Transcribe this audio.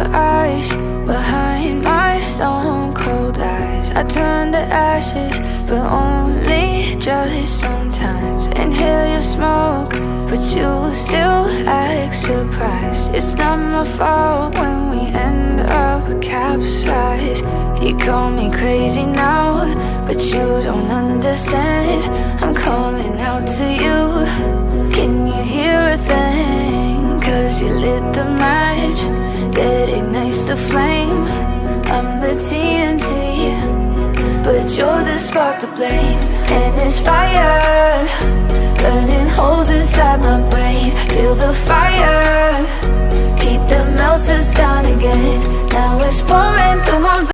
the ice behind my stone cold eyes. I turn to ashes, but only just sometimes. Inhale your smoke, but you still act surprised. It's not my fault when we end up capsized. You call me crazy now, but you don't understand. I'm calling out to you. Can you hear a thing? 'Cause you lit the match that ignites the flame. I'm the TNT, but you're the spark to blame. And it's fire, burning holes inside my brain. Feel the fire, heat that melts us down again. Now it's pouring through my veins.